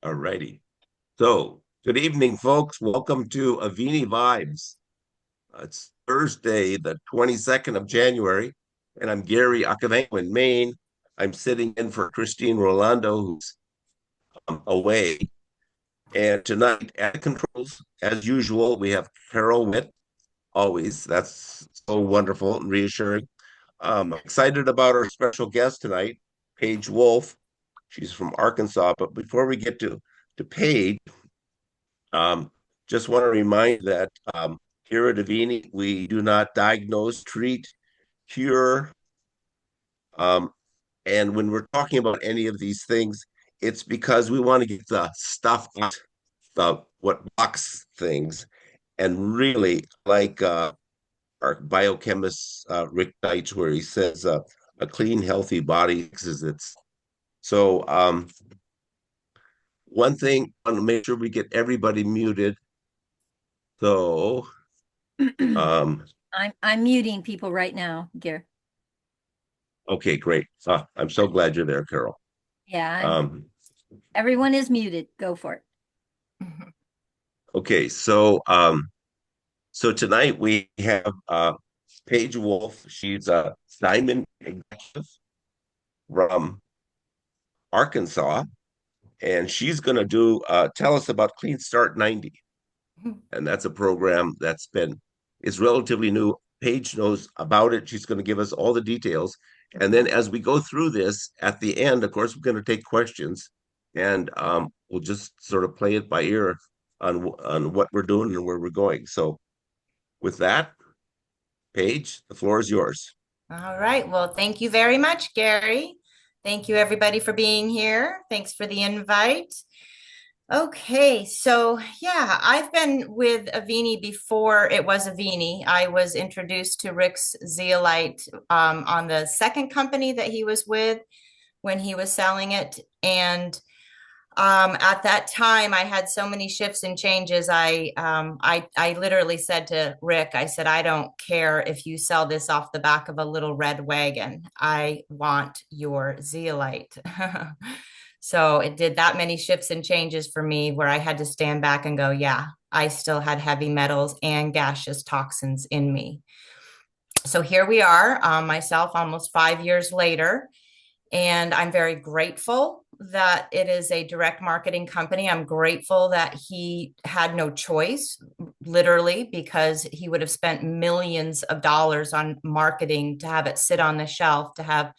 All righty. So, good evening, folks. Welcome to Avini Vibes. It's Thursday, the 22nd of January, and I'm Gary Akavango in Maine. I'm sitting in for Christine Rolando, who's away. And tonight at the controls, as usual, we have Carol Witt, always. That's so wonderful and reassuring. Excited about our special guest tonight, Paige Wolfe. She's from Arkansas. But before we get to Paige, Um, just want to remind that here at Avini, we do not diagnose, treat, cure. Um, and when we're talking about any of these things, it's because we want to get the stuff out, the what blocks things. And really, like our biochemist Rick Deitch, where he says a clean, healthy body fixes it. So one thing, I want to make sure we get everybody muted. So um, I'm muting people right now, Gare. Okay, great. I'm so glad you're there, Carol. Yeah, Um, everyone is muted. Go for it. okay, so tonight we have Paige Wolfe. She's a diamond executive from Arkansas, and she's going to do tell us about Clean Start 90, and that's a program that's been is relatively new. Paige knows about it. She's going to give us all the details, and then as we go through this, at the end, of course, we're going to take questions, and we'll just sort of play it by ear on what we're doing and where we're going. So, with that, Paige, the floor is yours. All right. Well, thank you very much, Gary. Thank you, everybody, for being here. Thanks for the invite. Okay, so yeah, I've been with Avini before it was Avini. I was introduced to Rick's Zeolite on the second company that he was with when he was selling it. And at that time, I had so many shifts and changes. I literally said to Rick, I said, I don't care if you sell this off the back of a little red wagon. I want your zeolite. So it did that many shifts and changes for me where I had to stand back and go, yeah, I still had heavy metals and gaseous toxins in me. So here we are, myself almost 5 years later. And I'm very grateful that it is a direct marketing company. I'm grateful that he had no choice, literally, because he would have spent millions of dollars on marketing to have it sit on the shelf, to have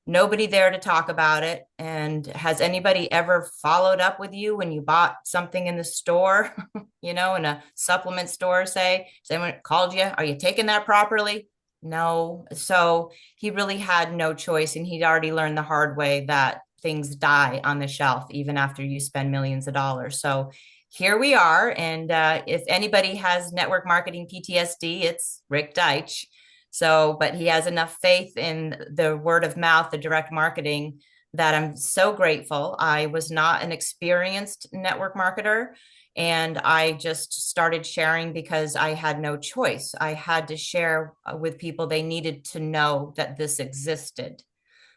nobody there to talk about it. And has anybody ever followed up with you when you bought something in the store, in a supplement store, say, has anyone called you? Are you taking that properly? No. So he really had no choice. And he'd already learned the hard way that things die on the shelf, even after you spend millions of dollars. So here we are. And if anybody has network marketing PTSD, it's Rick Deitch. So, but he has enough faith in the word of mouth, the direct marketing, that I'm so grateful. I was not an experienced network marketer, and I just started sharing because I had no choice. I had to share with people. They needed to know that this existed.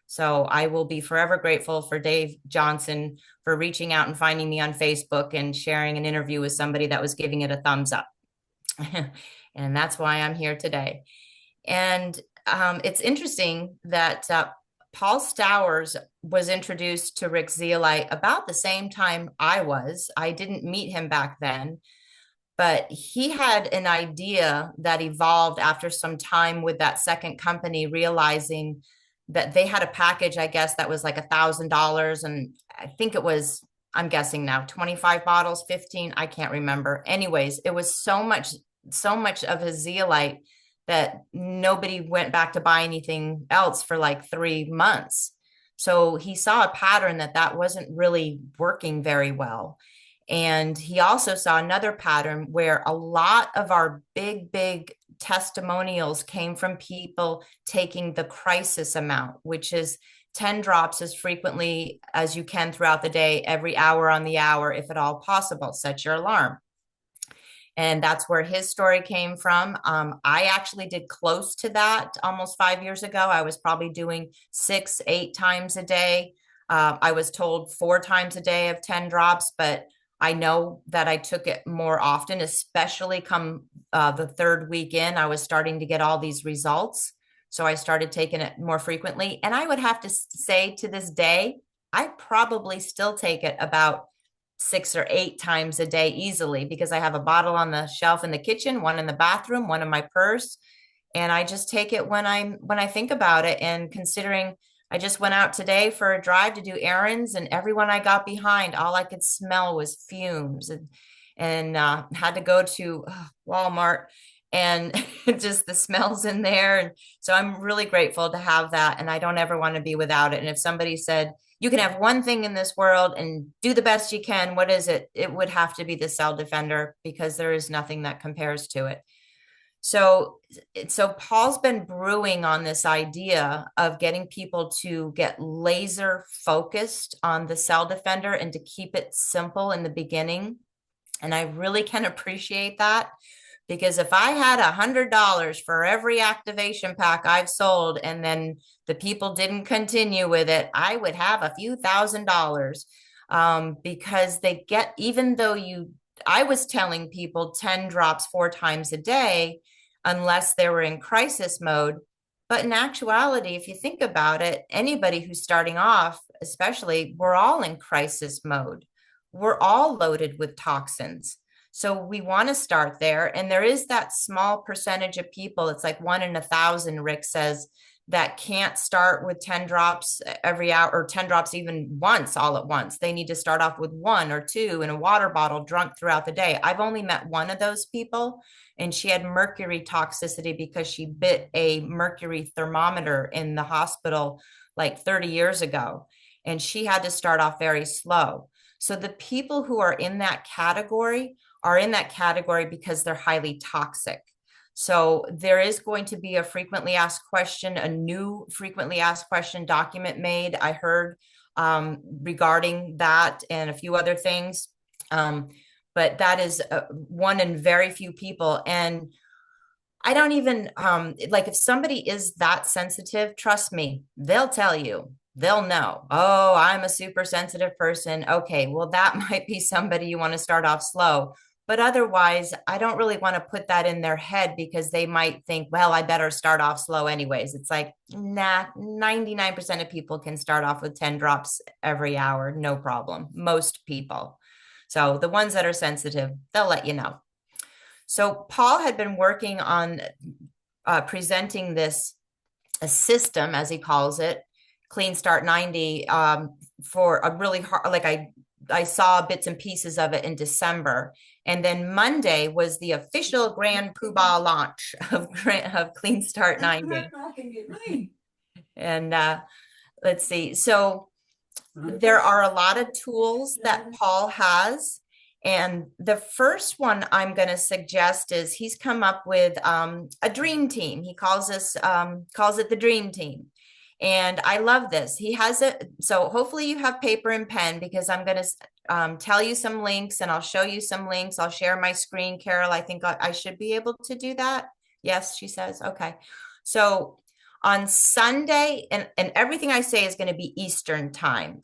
So I will be forever grateful for Dave Johnson for reaching out and finding me on Facebook and sharing an interview with somebody that was giving it a thumbs up. And that's why I'm here today. And it's interesting that Paul Stowers was introduced to Rick Zeolite about the same time I was. I didn't meet him back then, but he had an idea that evolved after some time with that second company, realizing that they had a package, I guess, that was like $1,000. And I think it was, I'm guessing now, 25 bottles, 15, I can't remember. Anyways, it was so much of his zeolite that nobody went back to buy anything else for like 3 months. So he saw a pattern that wasn't really working very well. And he also saw another pattern where a lot of our big testimonials came from people taking the crisis amount, which is 10 drops as frequently as you can throughout the day, every hour on the hour, if at all possible. Set your alarm. And that's where his story came from. I actually did close to that almost 5 years ago. I was probably doing 6, 8 times a day. I was told 4 times a day of 10 drops, but I know that I took it more often, especially come the third week in. I was starting to get all these results. So I started taking it more frequently. And I would have to say to this day, I probably still take it about 6 or 8 times a day easily because I have a bottle on the shelf in the kitchen, one in the bathroom, one in my purse. And I just take it when I think about it. And considering I just went out today for a drive to do errands, and everyone I got behind, all I could smell was fumes, and had to go to Walmart, and just the smells in there. And so I'm really grateful to have that, and I don't ever want to be without it. And if somebody said you can have one thing in this world and do the best you can, what is it? It would have to be the Cell Defender, because there is nothing that compares to it. So Paul's been brewing on this idea of getting people to get laser focused on the Cell Defender and to keep it simple in the beginning. And I really can appreciate that, because if I had $100 for every activation pack I've sold and then the people didn't continue with it, I would have a few $1,000s, because they get, even though I was telling people 10 drops 4 times a day, unless they were in crisis mode. But in actuality, if you think about it, anybody who's starting off, especially, we're all in crisis mode. We're all loaded with toxins. So we want to start there. And there is that small percentage of people, it's like 1 in 1,000, Rick says, that can't start with 10 drops every hour, or 10 drops even once, all at once. They need to start off with 1 or 2 in a water bottle, drunk throughout the day. I've only met one of those people, and she had mercury toxicity because she bit a mercury thermometer in the hospital like 30 years ago. And she had to start off very slow. So the people who are in that category are in that category because they're highly toxic. So there is going to be a frequently asked question, a new frequently asked question document made, I heard, regarding that and a few other things. But that is one in very few people. And I don't even, like, if somebody is that sensitive, trust me, they'll tell you. They'll know, oh, I'm a super sensitive person. Okay, well, that might be somebody you want to start off slow. But otherwise, I don't really want to put that in their head, because they might think, well, I better start off slow anyways. It's like, nah, 99% of people can start off with 10 drops every hour, no problem. Most people. So the ones that are sensitive, they'll let you know. So Paul had been working on presenting this a system, as he calls it, Clean Start 90, for a really hard, like I saw bits and pieces of it in December. And then Monday was the official grand poobah launch of Clean Start 90. And let's see. So there are a lot of tools that Paul has. And the first one I'm going to suggest is he's come up with a dream team. He calls it the dream team. And I love this. He has it. So hopefully you have paper and pen, because I'm going to tell you some links, and I'll show you some links. I'll share my screen, Carol. I think I should be able to do that. Yes, she says. Okay. So on Sunday, and everything I say is going to be Eastern time.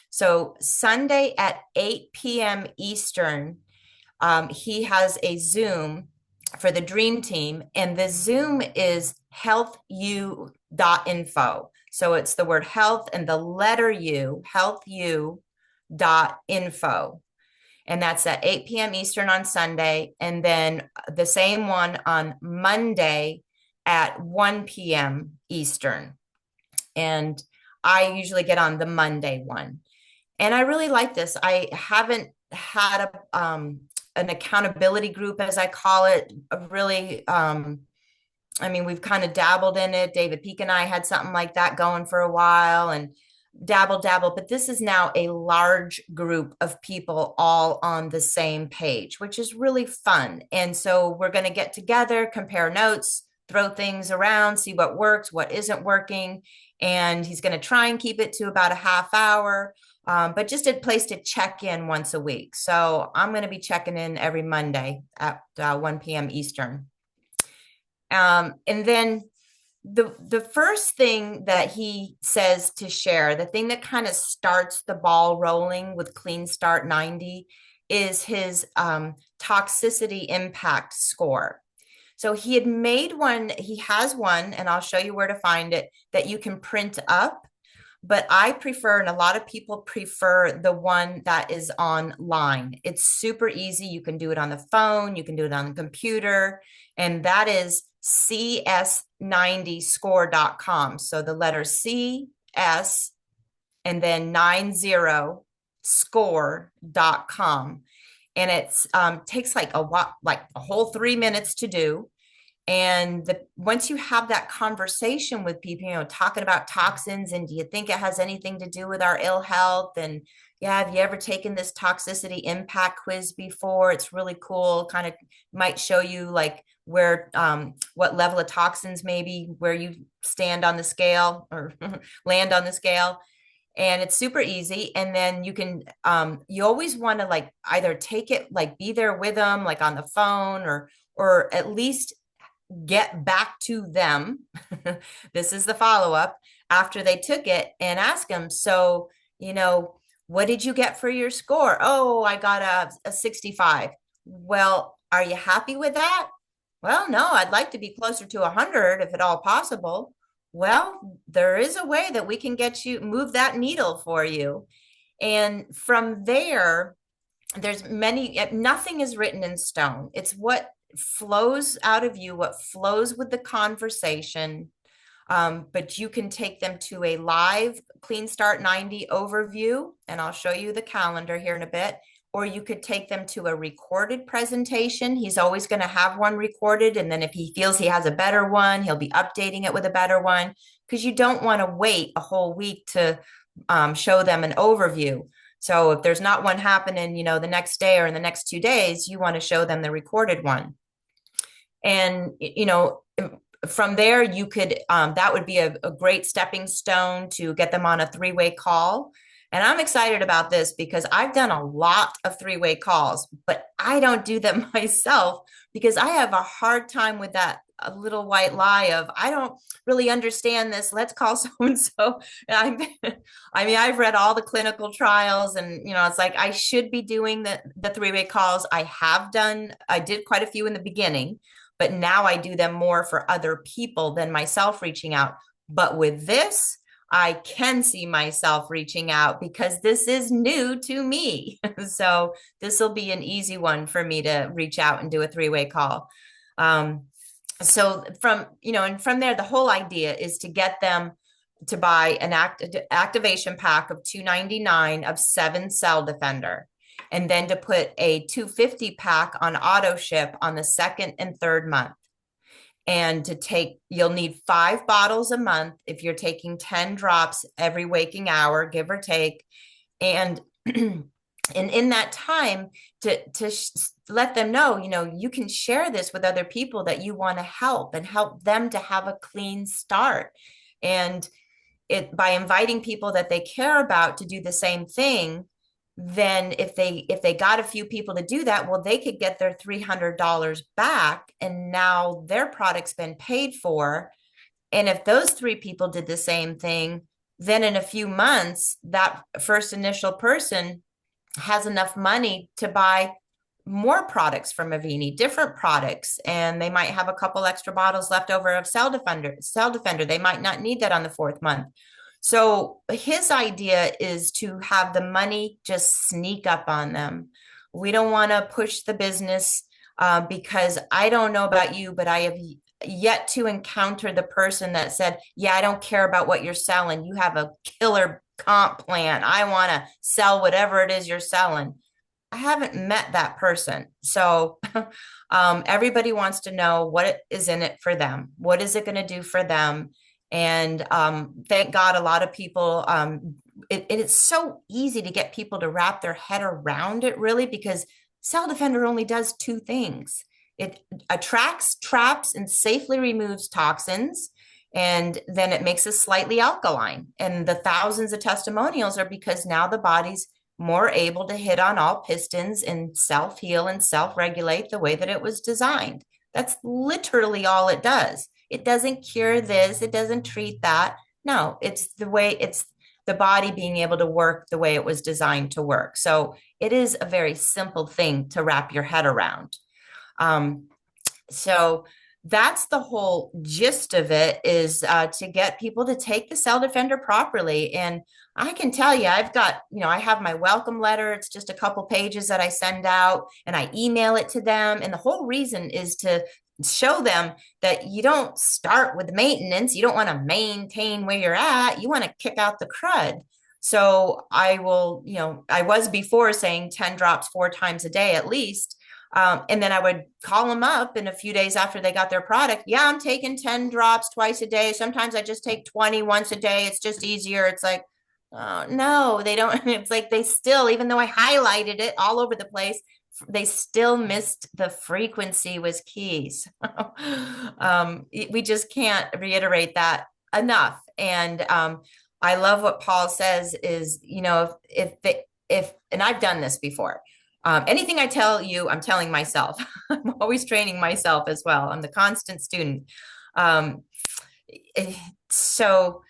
So Sunday at 8 p.m. Eastern, he has a Zoom for the Dream Team, and the Zoom is healthu.info. So it's the word health and the letter U, healthu.info. And that's at 8 p.m. Eastern on Sunday. And then the same one on Monday at 1 p.m. Eastern. And I usually get on the Monday one. And I really like this. I haven't had an accountability group, as I call it, really. I mean, we've kind of dabbled in it. David Peak and I had something like that going for a while, and dabble, but this is now a large group of people all on the same page, which is really fun. And so we're going to get together, compare notes, throw things around, see what works, what isn't working. And he's going to try and keep it to about a half hour, but just a place to check in once a week. So I'm going to be checking in every Monday at 1 p.m. Eastern. And then the first thing that he says to share, the thing that kind of starts the ball rolling with Clean Start 90 is his toxicity impact score. So he had made one, he has one, and I'll show you where to find it, that you can print up. But I prefer, and a lot of people prefer the one that is online. It's super easy. You can do it on the phone, you can do it on the computer, and that is cs90score.com. So the letter CS and then 90score.com. And it's takes like a whole 3 minutes to do. And once you have that conversation with people, talking about toxins, and do you think it has anything to do with our ill health? And yeah, have you ever taken this toxicity impact quiz before? It's really cool. Kind of might show you like where, what level of toxins, maybe where you stand on the scale or land on the scale. And it's super easy. And then you can, you always want to like either take it, like be there with them, like on the phone, or at least get back to them. This is the follow-up after they took it, and ask them, so, what did you get for your score? Oh, I got a 65. Well, are you happy with that? Well, no, I'd like to be closer to 100 if at all possible. Well, there is a way that we can move that needle for you. And from there, nothing is written in stone. It's what flows out of you, what flows with the conversation. But you can take them to a live Clean Start 90 overview, and I'll show you the calendar here in a bit. Or you could take them to a recorded presentation. He's always going to have one recorded. And then if he feels he has a better one, he'll be updating it with a better one, because you don't want to wait a whole week to show them an overview. So if there's not one happening, the next day or in the next 2 days, you want to show them the recorded one. And, from there, you could, that would be a great stepping stone to get them on a 3-way call. And I'm excited about this because I've done a lot of 3-way calls, but I don't do them myself because I have a hard time with that a little white lie of, I don't really understand this. Let's call so-and-so. I've read all the clinical trials, and, it's like, I should be doing the 3-way calls. I did quite a few in the beginning, but now I do them more for other people than myself reaching out. But with this, I can see myself reaching out because this is new to me. So this will be an easy one for me to reach out and do a 3-way call. So from there, the whole idea is to get them to buy an activation pack of $299 of 7 Cell Defender, and then to put a $250 pack on auto ship on the 2nd and 3rd month. And you'll need 5 bottles a month if you're taking 10 drops every waking hour, give or take. And and in that time, to let them know, you can share this with other people that you want to help, and help them to have a clean start. And by inviting people that they care about to do the same thing, then if they got a few people to do that, well, they could get their $300 back, and now their product's been paid for. And if those 3 people did the same thing, then in a few months, that first initial person has enough money to buy more products from Avini, different products, and they might have a couple extra bottles left over of Cell Defender. They might not need that on the 4th month. So his idea is to have the money just sneak up on them. We don't want to push the business because I don't know about you, but I have yet to encounter the person that said, yeah, I don't care about what you're selling. You have a killer comp plan. I want to sell whatever it is you're selling. I haven't met that person. So everybody wants to know what is in it for them. What is it going to do for them? And thank God a lot of people, it's so easy to get people to wrap their head around it, really, because Cell Defender only does 2 things. It attracts, traps, and safely removes toxins, and then it makes us slightly alkaline. And the thousands of testimonials are because now the body's more able to hit on all pistons and self-heal and self-regulate the way that it was designed. That's literally all it does. It doesn't cure this, it doesn't treat that. No, it's the body being able to work the way it was designed to work. So it is a very simple thing to wrap your head around. Um, so that's the whole gist of it, is to get people to take the cell defender properly. And I can tell you, I have my welcome letter. It's just a couple pages that I send out and I email it to them. And the whole reason is to show them that you don't start with maintenance. You don't want to maintain where you're at. You want to kick out the crud. So I will, I was before saying 10 drops 4 times a day at least. And then I would call them up in a few days after they got their product. Yeah, I'm taking 10 drops twice a day. Sometimes I just take 20 once a day. It's just easier. It's like, oh, no, they don't. It's like they still, even though I highlighted it all over the place, they still missed the frequency was key. So, we just can't reiterate that enough. And I love what Paul says is, if and I've done this before. Anything I tell you, I'm telling myself. I'm always training myself as well. I'm the constant student. So,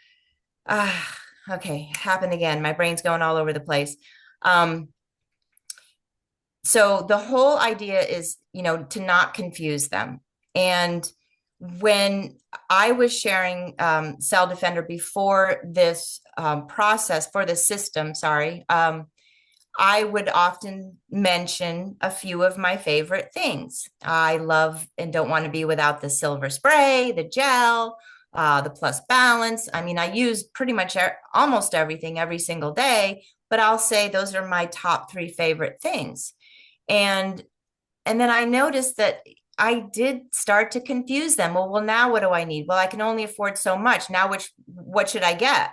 okay, happened again. My brain's going all over the place. So the whole idea is, to not confuse them. And when I was sharing Cell Defender before this process, for the system, sorry, I would often mention a few of my favorite things. I love and don't want to be without the silver spray, the gel, the plus balance. I mean, I use pretty much almost everything every single day, but I'll say those are my top 3 favorite things. And then I noticed that I did start to confuse them. Well, now what do I need? Well, I can only afford so much. Now, what should I get?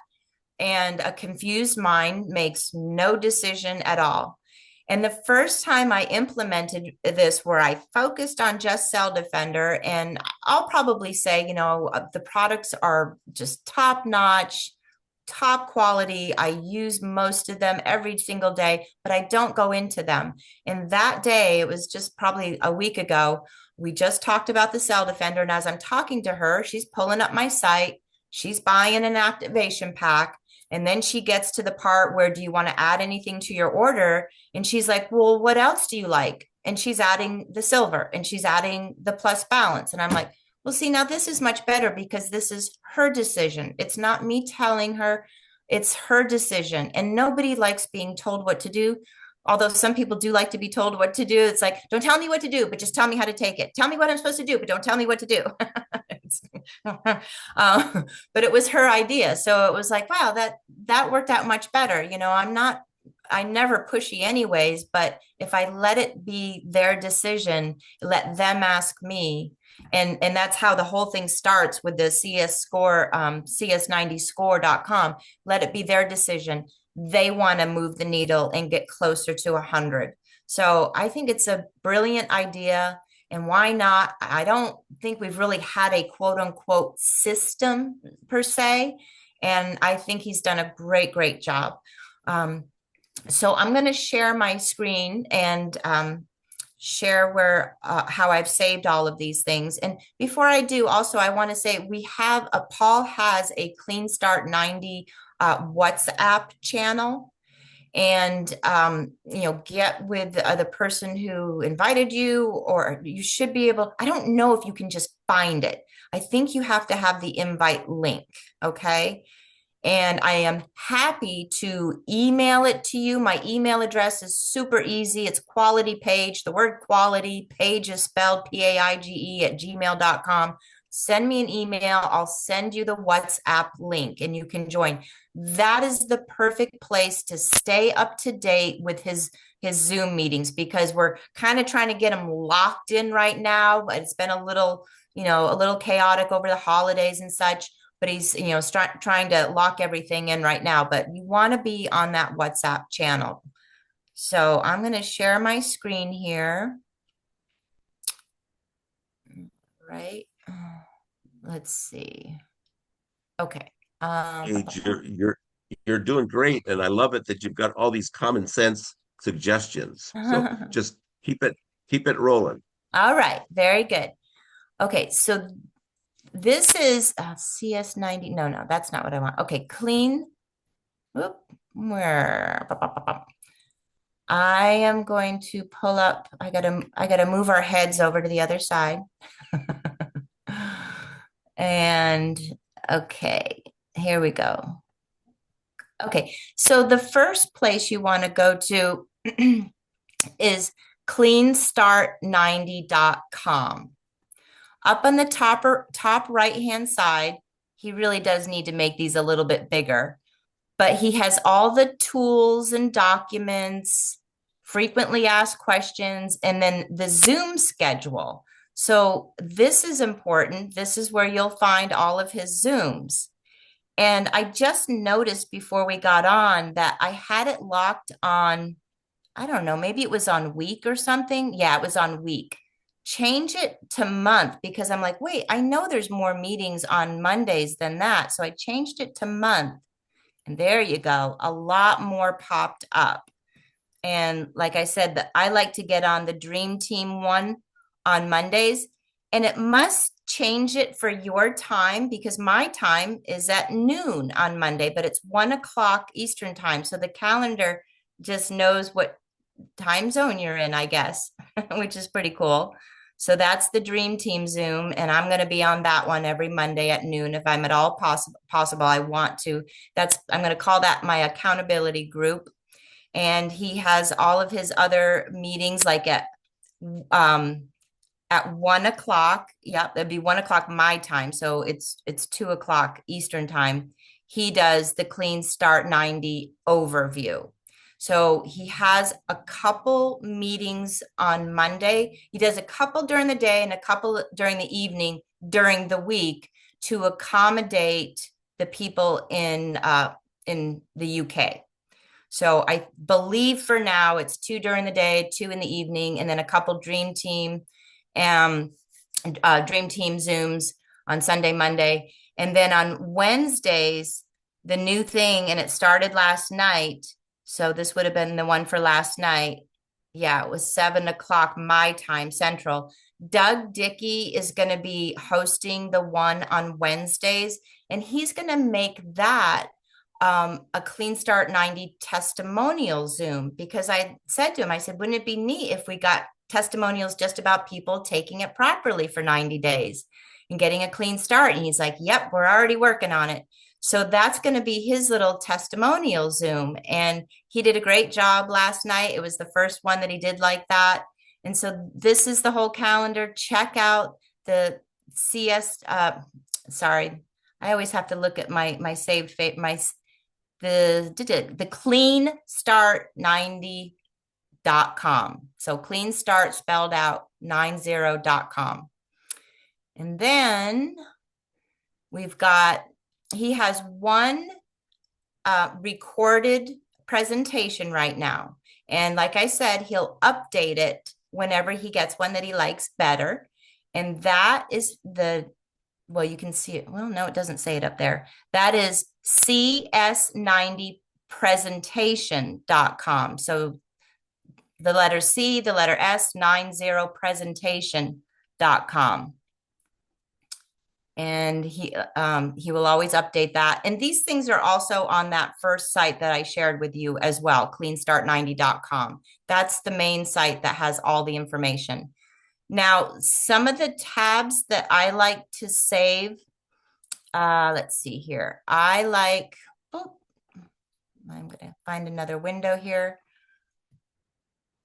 And a confused mind makes no decision at all. And the first time I implemented this, where I focused on just Cell Defender, and I'll probably say, the products are just top notch, top quality. I use most of them every single day, but I don't go into them. And that day, it was just probably a week ago, we just talked about the Cell Defender. And as I'm talking to her, she's pulling up my site. She's buying an activation pack. And then she gets to the part where, do you want to add anything to your order? And she's like, well, what else do you like? And she's adding the silver and she's adding the plus balance. And I'm like, well, see, now this is much better because this is her decision. It's not me telling her, it's her decision. And nobody likes being told what to do. Although some people do like to be told what to do. It's like, don't tell me what to do, but just tell me how to take it. Tell me what I'm supposed to do, but don't tell me what to do. But it was her idea. So it was like, wow, that worked out much better. I'm never pushy anyways, but if I let it be their decision, let them ask me. And that's how the whole thing starts with the CS score, cs90score.com. Let it be their decision. They want to move the needle and get closer to 100. So I think it's a brilliant idea. And why not? I don't think we've really had a quote unquote system per se. And I think he's done a great, great job. So I'm going to share my screen and share how I've saved all of these things. And before I do, also, I want to say Paul has a Clean Start 90 WhatsApp channel. And get with the person who invited you, or you should be able, I don't know if you can just find it. I think you have to have the invite link. Okay. And I am happy to email it to you. My email address is super easy. It's quality Paige. The word quality, Paige is spelled Paige @gmail.com. Send me an email. I'll send you the WhatsApp link and you can join. That is the perfect place to stay up to date with his Zoom meetings, because we're kind of trying to get him locked in right now. But it's been a little chaotic over the holidays and such. But he's, trying to lock everything in right now. But you want to be on that WhatsApp channel. So I'm going to share my screen here. Right. Let's see. Okay. Paige, you're doing great, and I love it that you've got all these common sense suggestions. So just keep it rolling. All right. Very good. Okay. So This is CS90. No, that's not what I want. Okay, clean. Whoop, where? I am going to pull up. I gotta move our heads over to the other side. And okay, here we go. Okay, so the first place you want to go to is cleanstart90.com. Up on the top right hand side, he really does need to make these a little bit bigger, but he has all the tools and documents, frequently asked questions, and then the Zoom schedule. So this is important. This is where you'll find all of his Zooms. And I just noticed before we got on that I had it locked on, I don't know, maybe it was on week or something. Yeah, it was on week. Change it to month because I'm like, wait, I know there's more meetings on Mondays than that. So I changed it to month. And there you go. A lot more popped up. And like I said, I like to get on the Dream Team one on Mondays. And it must change it for your time because my time is at noon on Monday, but it's 1 o'clock Eastern time. So the calendar just knows what time zone you're in, I guess, which is pretty cool. So that's the Dream Team Zoom, and I'm going to be on that one every Monday at noon if I'm at all possible. I want to. I'm going to call that my accountability group. And he has all of his other meetings like um at 1 o'clock. Yep, that'd be 1 o'clock my time. So it's 2 o'clock Eastern time. He does the Clean Start 90 overview. So he has a couple meetings on Monday. He does a couple during the day and a couple during the evening during the week to accommodate the people in the UK. So I believe for now it's 2 during the day, 2 in the evening, and then a couple um, Dream Team Zooms on Sunday, Monday. And then on Wednesdays, the new thing, and it started last night. So this would have been the one for last night. Yeah, it was 7 o'clock my time central. Doug Dickey is going to be hosting the one on Wednesdays, and he's going to make that a Clean Start 90 testimonial Zoom because I said to him, I said, wouldn't it be neat if we got testimonials just about people taking it properly for 90 days and getting a clean start? And he's like, yep, we're already working on it. So that's going to be his little testimonial Zoom. And he did a great job last night. It was the first one that he did like that. And so this is the whole calendar. Check out the sorry, I always have to look at my saved the clean start 90.com. So clean start spelled out 90.com. And then he has one recorded presentation right now. And like I said, he'll update it whenever he gets one that he likes better. And that is well, you can see it. Well, no, it doesn't say it up there. That is CS90presentation.com. So the letter C, the letter S, 90presentation.com. And he will always update that. And these things are also on that first site that I shared with you as well, cleanstart90.com. That's the main site that has all the information. Now, some of the tabs that I like to save, let's see here. I'm going to find another window here.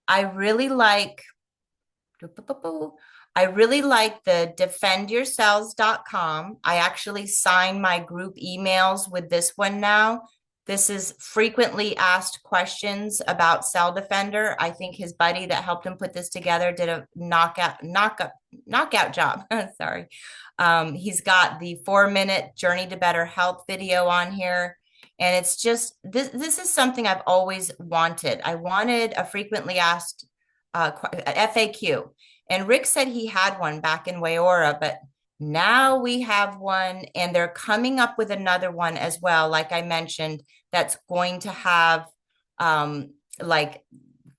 I really like the defendyourselves.com. I actually sign my group emails with this one now. This is frequently asked questions about Cell Defender. I think his buddy that helped him put this together did a knockout job. Sorry. He's got the 4-minute Journey to Better Health video on here. And it's just, this is something I've always wanted. I wanted a frequently asked FAQ. And Rick said he had one back in Wayora, but now we have one, and they're coming up with another one as well, like I mentioned, that's going to have like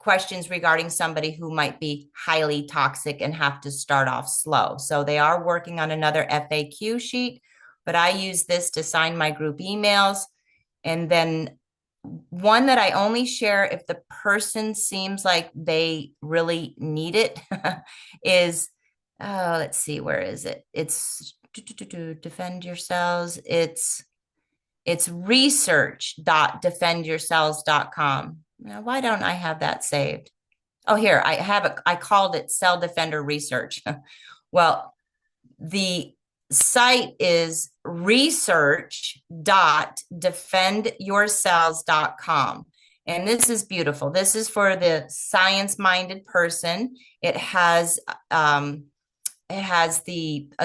questions regarding somebody who might be highly toxic and have to start off slow. So they are working on another FAQ sheet, but I use this to sign my group emails. And then one that I only share if the person seems like they really need it is, let's see, where is it? It's defend yourselves. It's research.defendyourselves.com. Now, why don't I have that saved? Oh, here, I have it. I called it Cell Defender Research. Well, the site is research.defendyourselves.com. And this is beautiful. This is for the science-minded person. It has a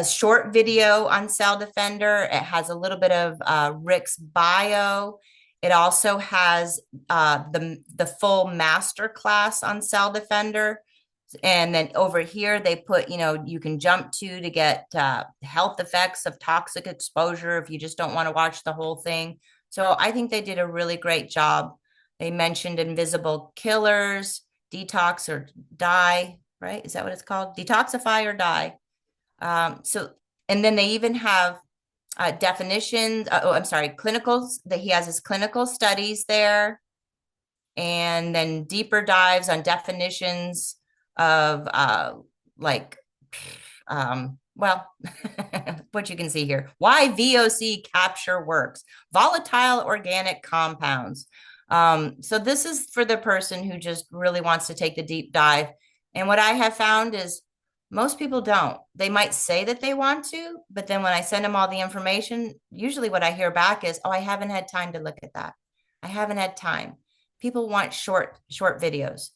short video on Cell Defender. It has a little bit of Rick's bio. It also has the full master class on Cell Defender. And then over here, they put, you can jump to get health effects of toxic exposure if you just don't want to watch the whole thing. So I think they did a really great job. They mentioned invisible killers, detox or die, right? Is that what it's called? Detoxify or die. And then they even have definitions. Clinicals, that he has his clinical studies there. And then deeper dives on definitions of what you can see here, why VOC capture works, volatile organic compounds. So this is for the person who just really wants to take the deep dive. And what I have found is most people don't. They might say that they want to, but then when I send them all the information, usually what I hear back is, oh, I haven't had time to look at that. I haven't had time. People want short videos.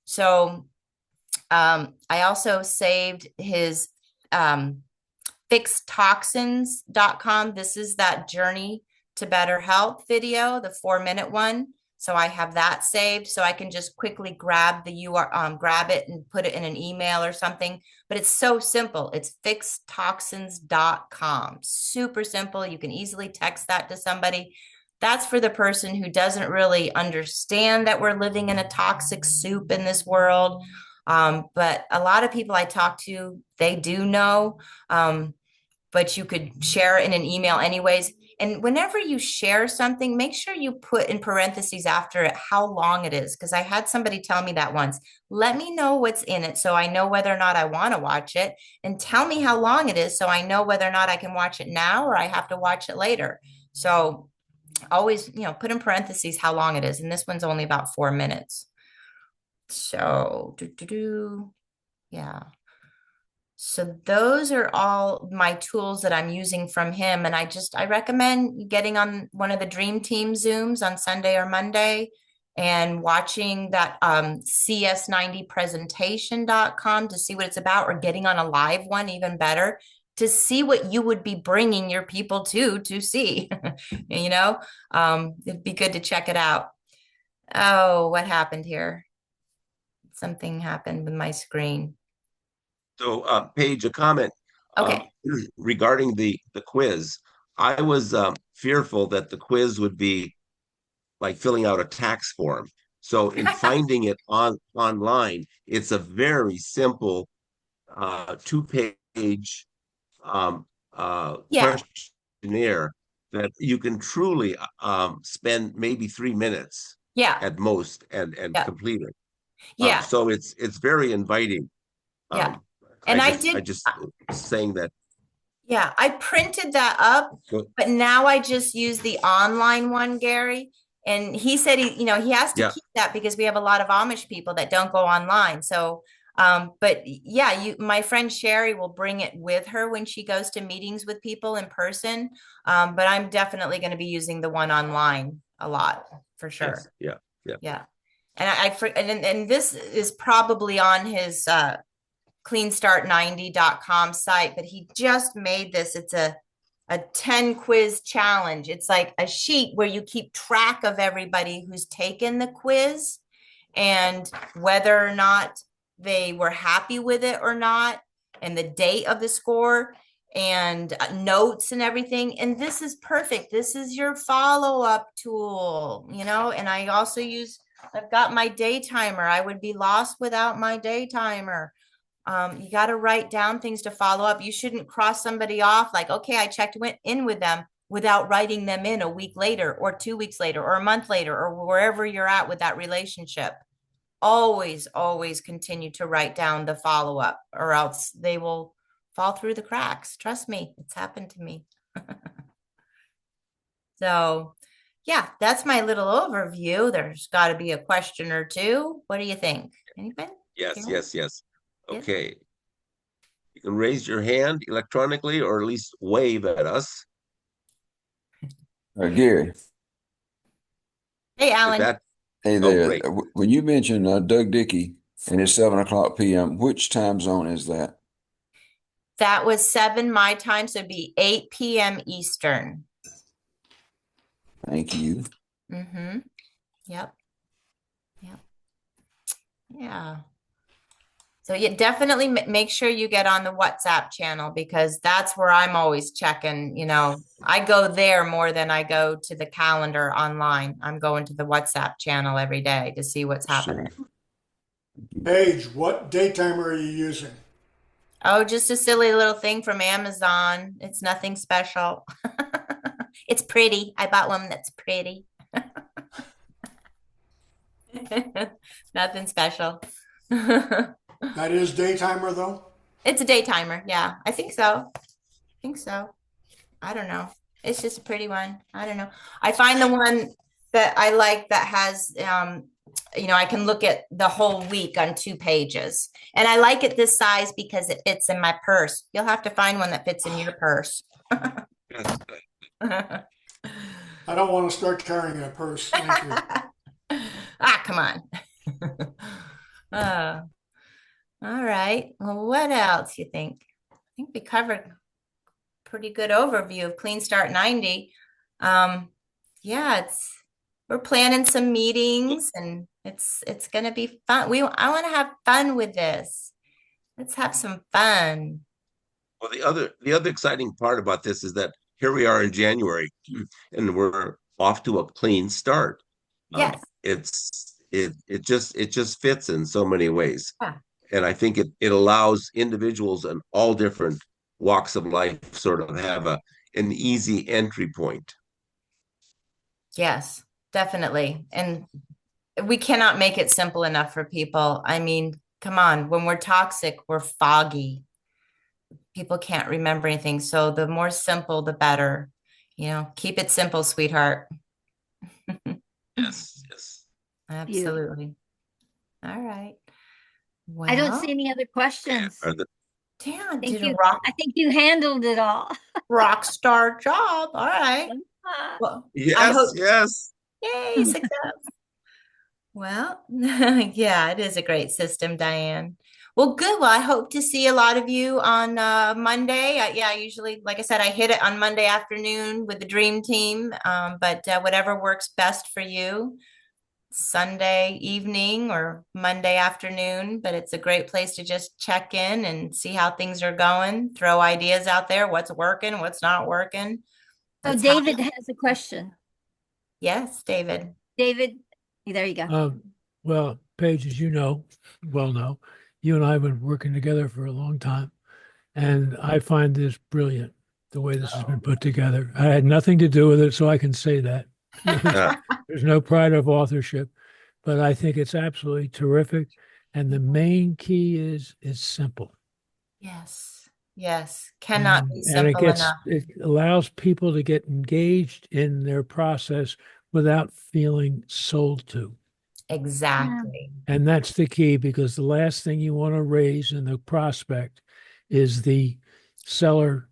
So I also saved his fixtoxins.com. This is that journey to better health video, the 4-minute one. So I have that saved so I can just quickly grab the URL, grab it and put it in an email or something. But it's so simple. It's fixtoxins.com. Super simple. You can easily text that to somebody. That's for the person who doesn't really understand that we're living in a toxic soup in this world. But a lot of people I talk to, they do know, but you could share it in an email anyways. And whenever you share something, make sure you put in parentheses after it how long it is. Because I had somebody tell me that once. Let me know what's in it so I know whether or not I want to watch it. And tell me how long it is so I know whether or not I can watch it now or I have to watch it later. So always, put in parentheses how long it is. And this one's only about 4 minutes. So, yeah. So those are all my tools that I'm using from him. And I recommend getting on one of the Dream Team Zooms on Sunday or Monday and watching that cs90presentation.com to see what it's about, or getting on a live one, even better, to see what you would be bringing your people to see. It'd be good to check it out. Oh, what happened here? Something happened with my screen. So, Paige, a comment Okay. regarding the quiz. I was fearful that the quiz would be like filling out a tax form. So, in finding it online, it's a very simple 2-page Yeah. questionnaire that you can truly spend maybe 3 minutes Yeah. at most and Yeah. complete it. Yeah. So it's very inviting. Yeah. And I just saying that. Yeah, I printed that up, but now I just use the online one, Gary. And he said he has to keep that because we have a lot of Amish people that don't go online. So, but yeah, my friend Sherry will bring it with her when she goes to meetings with people in person. But I'm definitely going to be using the one online a lot for sure. Yes. Yeah. And this is probably on his cleanstart90.com site, but he just made this. It's a 10 quiz challenge. It's like a sheet where you keep track of everybody who's taken the quiz and whether or not they were happy with it or not, and the date of the score and notes and everything. And this is perfect. This is your follow-up tool, and I also use I've got my day timer. I would be lost without my day timer. You got to write down things to follow up. You shouldn't cross somebody off like, okay, I checked in with them without writing them in a week later or 2 weeks later or a month later or wherever you're at with that relationship. Always, always continue to write down the follow up or else they will fall through the cracks. Trust me, it's happened to me. So, yeah, that's my little overview. There's got to be a question or two. What do you think? Anything? Yes, Carol? yes, yes. Yeah. Okay. You can raise your hand electronically or at least wave at us. Gary, Hey, Is Alan. that hey Oh, there. great. When you mentioned Doug Dickey and it's 7 o'clock p.m., which time zone is that? That was 7 my time, so it'd be 8 p.m. Eastern. Thank you. Mm-hmm. Yep. Yep. Yeah. So you definitely make sure you get on the WhatsApp channel because that's where I'm always checking. You know, I go there more than I go to the calendar online. I'm going to the WhatsApp channel every day to see what's happening. Sure. Paige, what day timer are you using? Oh, just a silly little thing from Amazon. It's nothing special. It's pretty. I bought one that's pretty. Nothing special. That is day timer though? It's a day timer. Yeah, I think so. I think so. I don't know. It's just a pretty one. I don't know. I find the one that I like that has, I can look at the whole week on 2 pages. And I like it this size because it fits in my purse. You'll have to find one that fits in your purse. Yes. I don't want to start carrying a purse. Thank you. Come on. Uh, all right. Well, what else you think? I think we covered pretty good overview of Clean Start 90. Yeah, we're planning some meetings and it's gonna be fun. I want to have fun with this. Let's have some fun. Well, the other exciting part about this is that here we are in January, and we're off to a clean start. Yes. It just fits in so many ways, Yeah. and I think it allows individuals in all different walks of life sort of have an easy entry point. Yes, definitely. And we cannot make it simple enough for people. I mean, come on, when we're toxic, we're foggy. People can't remember anything. So the more simple, the better. Keep it simple, sweetheart. Yes, yes. Absolutely. All right. I don't Well, see any other questions. Are the damn, Thank did a you. rock I think you handled it all. star job. All right. Well, I Yes, hope. yes. Yay, success. Well, yeah, it is a great system, Diane. Well, good. Well, I hope to see a lot of you on Monday. Yeah, usually, like I said, I hit it on Monday afternoon with the dream team. But whatever works best for you, Sunday evening or Monday afternoon. But it's a great place to just check in and see how things are going, throw ideas out there, what's working, what's not working. So That's how- David has a question. Yes, David. David, there you go. Well, Paige, as you know, you and I have been working together for a long time, and I find this brilliant, the way this has been put together. I had nothing to do with it, so I can say that. There's no pride of authorship, but I think it's absolutely terrific. And the main key is it's simple. Yes. Yes. Cannot be And simple enough. it allows people to get engaged in their process without feeling sold to. Exactly. And that's the key, because the last thing you want to raise in the prospect is the seller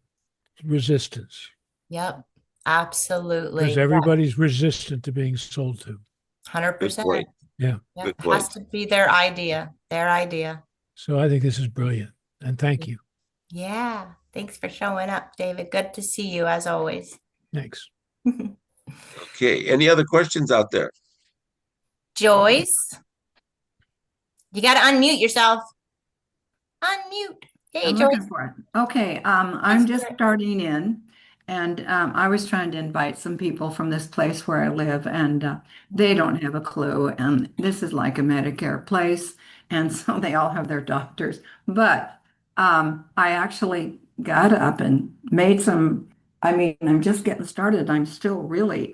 resistance, Yep. Absolutely. because everybody's resistant to being sold to. Good 100%. point. Yeah. Yep. Good It has point. to be their idea. Their idea. So I think this is brilliant. And thank you. Yeah. Thanks for showing up, David. Good to see you as always. Thanks. Okay. Any other questions out there? Joyce, you got to unmute yourself. Unmute. Hey, I'm Joyce. looking for it. Okay, I'm That's just good. starting in, And I was trying to invite some people from this place where I live, and they don't have a clue. And this is like a Medicare place, and so they all have their doctors. But I actually got up and made some. I mean, I'm just getting started. I'm still really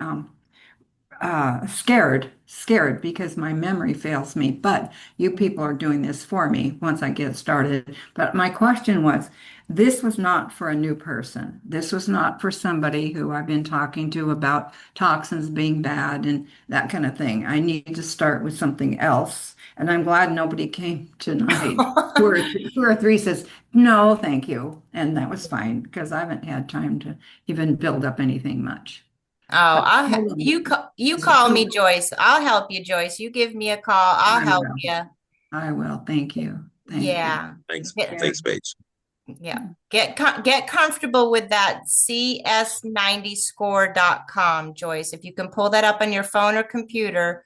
scared because my memory fails me. But you people are doing this for me once I get started. But my question was, this was not for a new person. This was not for somebody who I've been talking to about toxins being bad and that kind of thing. I need to start with something else. And I'm glad nobody came tonight. Two or three says, no, thank you. And that was fine because I haven't had time to even build up anything much. Oh, But you call me, Joyce. I'll help you, Joyce. You give me a call. I'll I help will. you. I will. Thank you. Thank you. Yeah. Thanks. Get, Thanks, Paige. yeah. Get comfortable with that cs90score.com, Joyce. If you can pull that up on your phone or computer,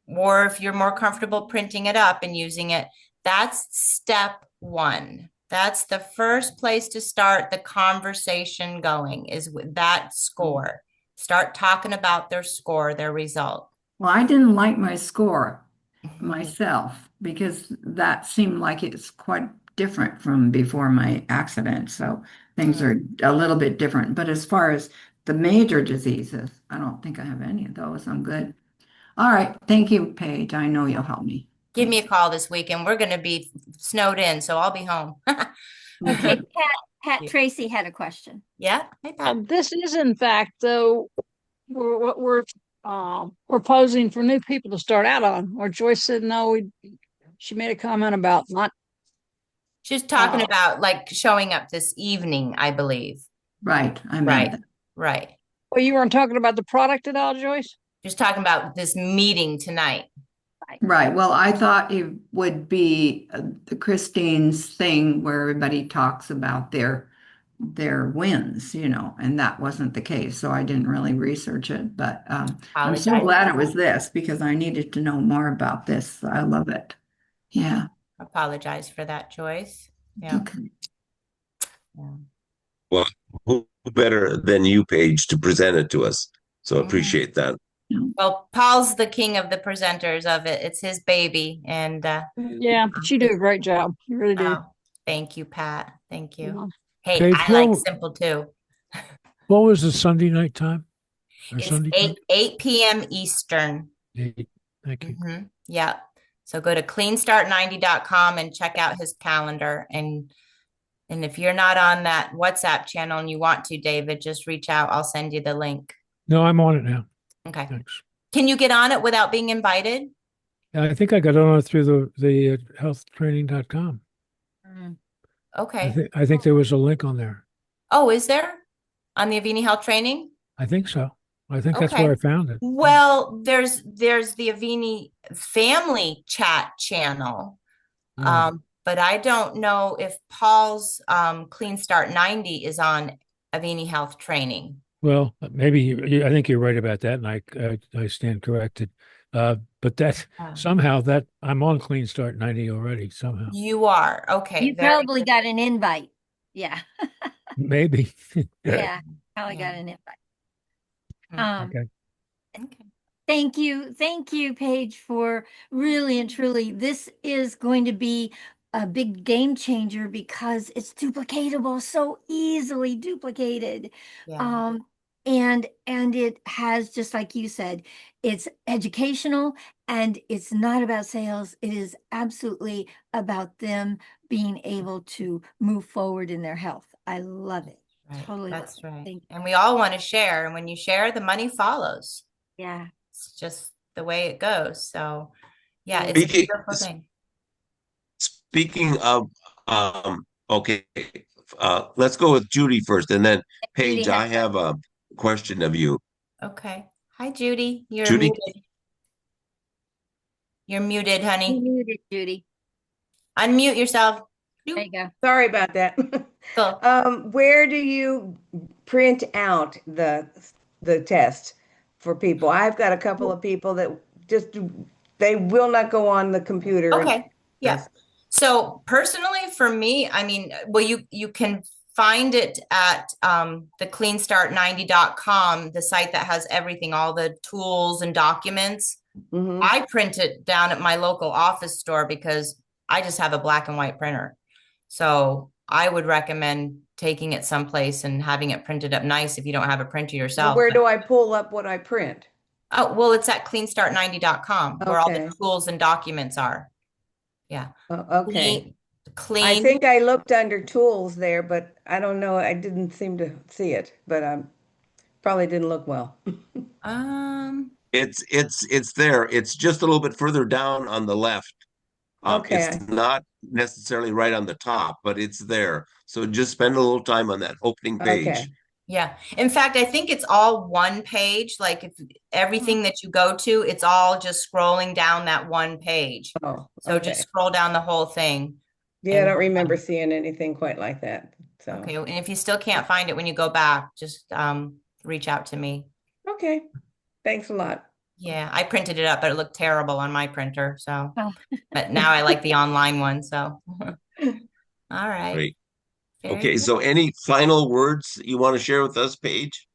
or if you're more comfortable printing it up and using it, that's step one. That's the first place to start the conversation going is with that score. Start talking about their score, their result. Well, I didn't like my score myself because that seemed like it's quite different from before my accident. So things are a little bit different. But as far as the major diseases, I don't think I have any of those. I'm good. All right. Thank you, Paige. I know you'll help me. Give me a call this weekend. We're going to be snowed in, so I'll be home. Okay, Pat Tracy had a question. Yeah. Hey, Pat. This is in fact, though, what we're proposing for new people to start out on. Or Joyce said no. She made a comment about not. She's talking about like showing up this evening, I believe. Right. I meant Right. that. Right. Well, you weren't talking about the product at all, Joyce? Just talking about this meeting tonight. Right. Well, I thought it would be the Christine's thing where everybody talks about their wins, and that wasn't the case. So I didn't really research it, but I'm so Apologize. glad it was this because I needed to know more about this. I love it. Yeah. Apologize for that, Joyce. Yeah. Okay. Yeah. Well, who better than you, Paige, to present it to us? So appreciate that. Well, Paul's the king of the presenters of it. It's his baby. And Yeah, but you do a great job. You really do. oh, thank you, Pat. Thank you. Yeah. Hey, Paige, I like simple too. What was the Sunday night time? Or It's Sunday 8 p.m. Eastern. time? 8. Thank you. Yeah. So go to cleanstart90.com and check out his calendar. And if you're not on that WhatsApp channel and you want to, David, just reach out. I'll send you the link. No, I'm on it now. Okay. Thanks. Can you get on it without being invited? I think I got on it through the healthtraining.com. Okay. I think there was a link on there. Oh, is there? On the Avini Health Training? I think so. I think that's Okay. where I found it. Well, there's the Avini family chat channel. Yeah. But I don't know if Paul's Clean Start 90 is on Avini Health Training. Well, maybe I think you're right about that, and I stand corrected. But that somehow that I'm on Clean Start 90 already somehow. You are. Okay. You probably got an invite. Yeah. Maybe. Yeah. Probably got an invite. Okay. Okay. Thank you, Paige, for really and truly. This is going to be a big game changer because it's duplicatable, so easily duplicated. Yeah. And it has, just like you said, it's educational and it's not about sales. It is absolutely about them being able to move forward in their health. I love it. Right. Totally. That's right. Thank you. And we all want to share. And when you share, the money follows. Yeah. It's just the way it goes. So yeah, it's a Speaking, beautiful thing. speaking of, okay, let's go with Judy first, and then Paige, Judy I has have a question of you. Okay. Hi, Judy. You're Judy? muted. You're muted, You honey. muted, Judy. Unmute yourself. There you go. Sorry about that. Cool. Where do you print out the test for people? I've got a couple of people that they will not go on the computer. Okay. Yeah. So personally, for me, I mean, well, you can find it at the cleanstart90.com, the site that has everything, all the tools and documents. Mhm. I print it down at my local office store because I just have a black and white printer. So I would recommend taking it someplace and having it printed up nice if you don't have a printer Well, yourself. where do I pull up what I print? Oh, well, it's at cleanstart90.com where all the Okay. tools and documents are. Yeah. Okay. Clean. I think I looked under tools there, but I don't know. I didn't seem to see it, but probably didn't look well. It's there. It's just a little bit further down on the left. Okay. It's not necessarily right on the top, but it's there. So just spend a little time on that opening page. Okay. Yeah. In fact, I think it's all one page. Like if everything that you go to, it's all just scrolling down that one page. Oh, So okay. just scroll down the whole thing. Yeah, I And don't remember seeing anything quite like that. So, okay. And if you still can't find it when you go back, just reach out to me. okay. Thanks a lot. Yeah, I printed it up, but it looked terrible on my printer. So, Oh. but now I like the online one. So, all right. Great. Very Okay, good. so any final words you want to share with us, Paige?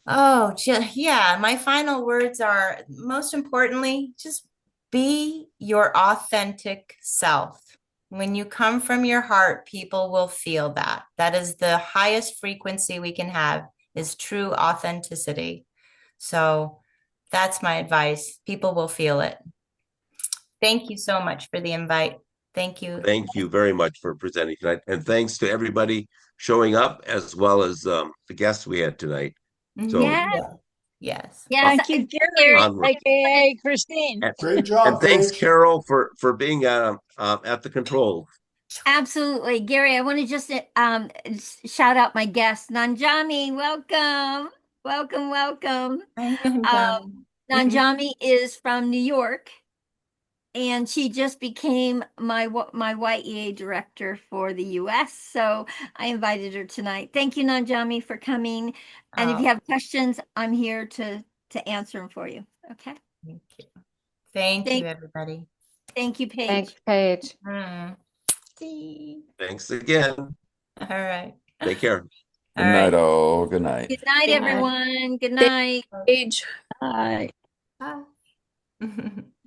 Oh, yeah. My final words are most importantly, just be your authentic self. When you come from your heart, people will feel that. That is the highest frequency we can have is true authenticity. So that's my advice. People will feel it. Thank you so much for the invite. Thank you. Thank you very much for presenting tonight. And thanks to everybody showing up as well as the guests we had tonight. So Yes. Yes. Yes. Thank you, Gary, Gary, onward. aka Christine. Great job, And thanks, Paige. Carol, for being at the control. absolutely. Gary, I want to just shout out my guest, Nanjami. Welcome. Welcome, welcome. Nanjami is from New York, and she just became my YEA director for the US. So I invited her tonight. Thank you, Nanjami, for coming. And if you have questions, I'm here to answer them for you. Okay. Thank you. Thank you, everybody. Thank you, Paige. Thanks, Paige. See. Thanks again. All right. Take care. Good All right. night, all. Good night. Good night, Good night. everyone. Good night. Paige. Hi. Bye.